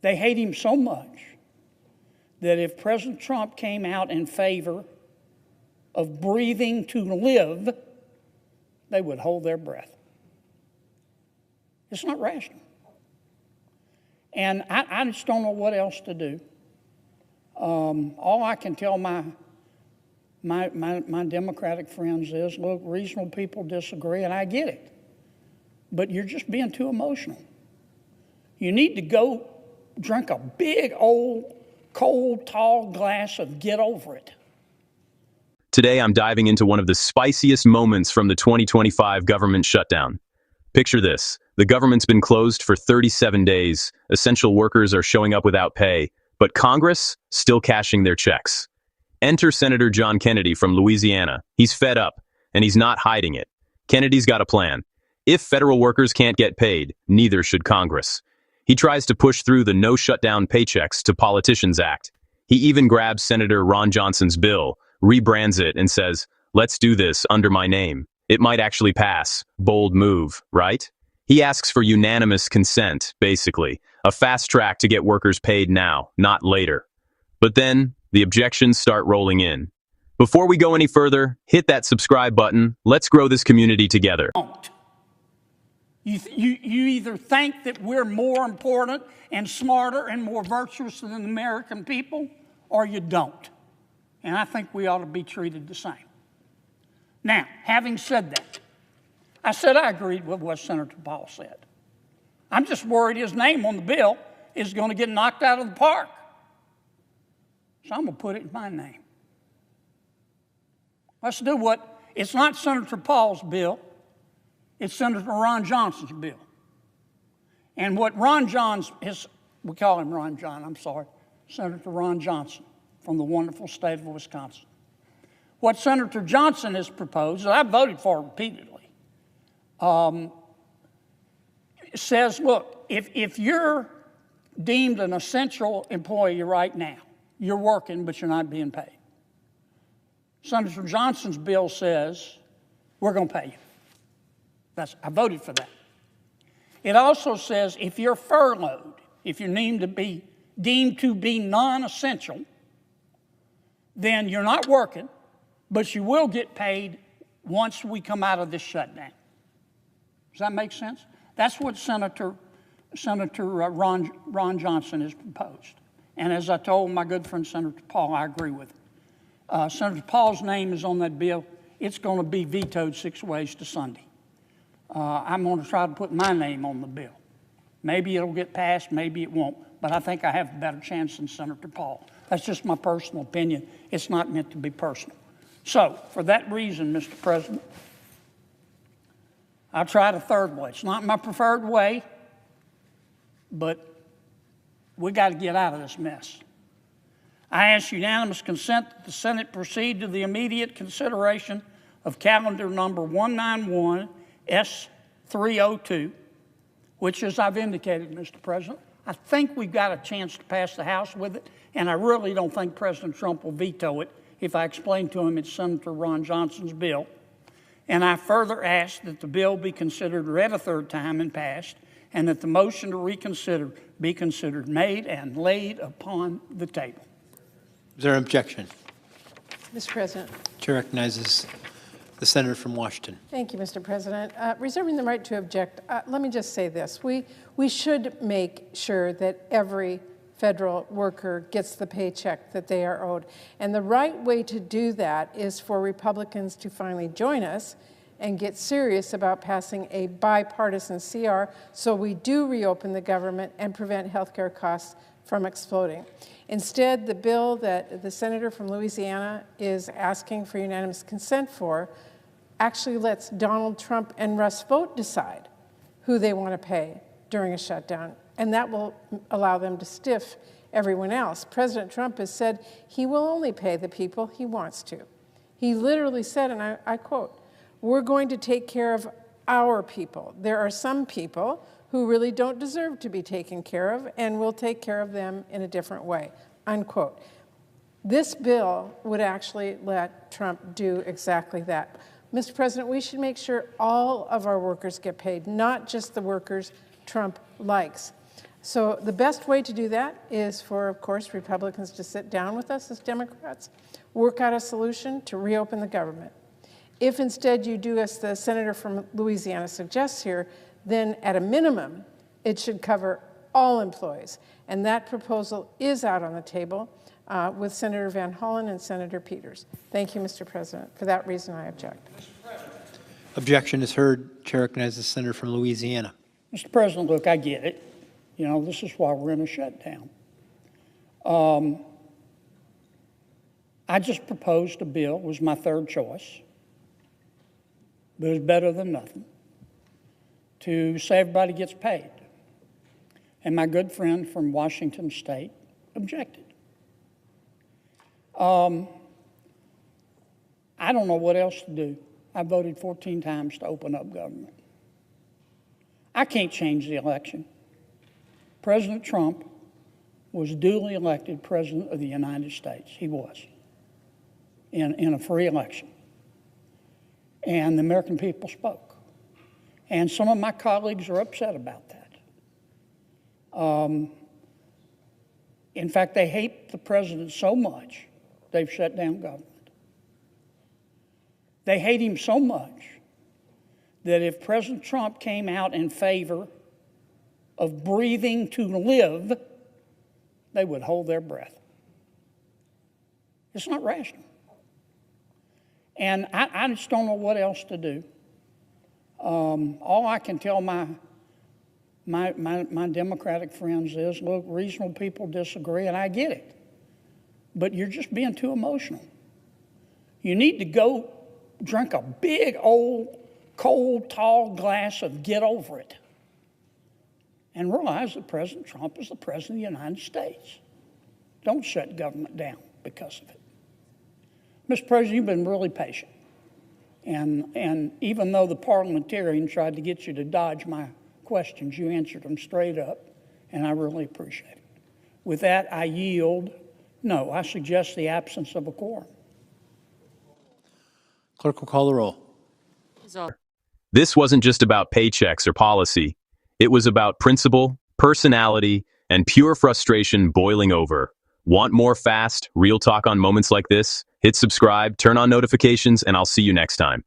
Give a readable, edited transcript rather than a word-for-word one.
They hate him so much that if President Trump came out in favor of breathing to live, they would hold their breath. It's not rational. And I just don't know what else to do. All I can tell my Democratic friends is, look, reasonable people disagree, and I get it. But you're just being too emotional. You need to go drink a big, old, cold, tall glass of get over it. Today, I'm diving into one of the spiciest moments from the 2025 government shutdown. Picture this. The government's been closed for 37 days. Essential workers are showing up without pay, but Congress still cashing their checks. Enter Senator John Kennedy from Louisiana. He's fed up, and he's not hiding it. Kennedy's got a plan. If federal workers can't get paid, neither should Congress. He tries to push through the No Shutdown Paychecks to Politicians Act. He even grabs Senator Ron Johnson's bill, rebrands it, and says, "Let's do this under my name." It might actually pass. Bold move, right? He asks for unanimous consent, basically. A fast track to get workers paid now, not later. But then, the objections start rolling in. Before we go any further, hit that subscribe button. Let's grow this community together. You either think that we're more important and smarter and more virtuous than the American people, or you don't. And I think we ought to be treated the same. Now, having said that, I said I agreed with what Senator Paul said. I'm just worried his name on the bill is going to get knocked out of the park. So I'm going to put it in my name. Let's do what, it's not Senator Paul's bill, it's Senator Ron Johnson's bill. And what Ron John's, we call him Ron John, I'm sorry, Senator Ron Johnson from the wonderful state of Wisconsin. What Senator Johnson has proposed, that I've voted for repeatedly, says, look, if you're deemed an essential employee right now, you're working, but you're not being paid. Senator Johnson's bill says, we're going to pay you. I voted for that. It also says if you're furloughed, if you're deemed to be non-essential, then you're not working, but you will get paid once we come out of this shutdown. Does that make sense? That's what Senator Ron Johnson has proposed. And as I told my good friend Senator Paul, I agree with him. Senator Paul's name is on that bill. It's going to be vetoed 6 ways to Sunday. I'm going to try to put my name on the bill. Maybe it'll get passed, maybe it won't, but I think I have a better chance than Senator Paul. That's just my personal opinion. It's not meant to be personal. So, for that reason, Mr. President, I tried a third way. It's not my preferred way, but we got to get out of this mess. I ask unanimous consent that the Senate proceed to the immediate consideration of calendar number 191 S302, which, as I've indicated, Mr. President, I think we've got a chance to pass the House with it, and I really don't think President Trump will veto it if I explain to him it's Senator Ron Johnson's bill. And I further ask that the bill be considered read a third time and passed, and that the motion to reconsider be considered made and laid upon the table. Is there an objection? Mr. President. Chair recognizes the senator from Washington. Thank you, Mr. President. Reserving the right to object, let me just say this. We should make sure that every federal worker gets the paycheck that they are owed. And the right way to do that is for Republicans to finally join us and get serious about passing a bipartisan CR so we do reopen the government and prevent healthcare costs from exploding. Instead, the bill that the senator from Louisiana is asking for unanimous consent for actually lets Donald Trump and Russ Vought decide who they want to pay during a shutdown, and that will allow them to stiff everyone else. President Trump has said he will only pay the people he wants to. He literally said, and I quote, "We're going to take care of our people. There are some people who really don't deserve to be taken care of, and we'll take care of them in a different way," unquote. This bill would actually let Trump do exactly that. Mr. President, we should make sure all of our workers get paid, not just the workers Trump likes. So the best way to do that is for, of course, Republicans to sit down with us as Democrats, work out a solution to reopen the government. If instead you do as the senator from Louisiana suggests here, then at a minimum, it should cover all employees. And that proposal is out on the table with Senator Van Hollen and Senator Peters. Thank you, Mr. President. For that reason, I object. Objection is heard. Chair recognizes the senator from Louisiana. Mr. President, look, I get it. You know, this is why we're in a shutdown. I just proposed a bill, it was my third choice, but it was better than nothing, to say everybody gets paid. And my good friend from Washington State objected. I don't know what else to do. I voted 14 times to open up government. I can't change the election. President Trump was duly elected President of the United States. He was, in a free election. And the American people spoke. And some of my colleagues are upset about that. In fact, they hate the president so much, they've shut down government. They hate him so much that if President Trump came out in favor of breathing to live, they would hold their breath. It's not rational. And I just don't know what else to do. All I can tell my Democratic friends is, look, reasonable people disagree, and I get it. But you're just being too emotional. You need to go drink a big, old, cold, tall glass of get over it and realize that President Trump is the President of the United States. Don't shut government down because of it. Mr. President, you've been really patient. And even though the parliamentarian tried to get you to dodge my questions, you answered them straight up, and I really appreciate it. With that, I yield. No, I suggest the absence of a quorum. Clerk will call the roll. This wasn't just about paychecks or policy. It was about principle, personality, and pure frustration boiling over. Want more fast, real talk on moments like this? Hit subscribe, turn on notifications, and I'll see you next time.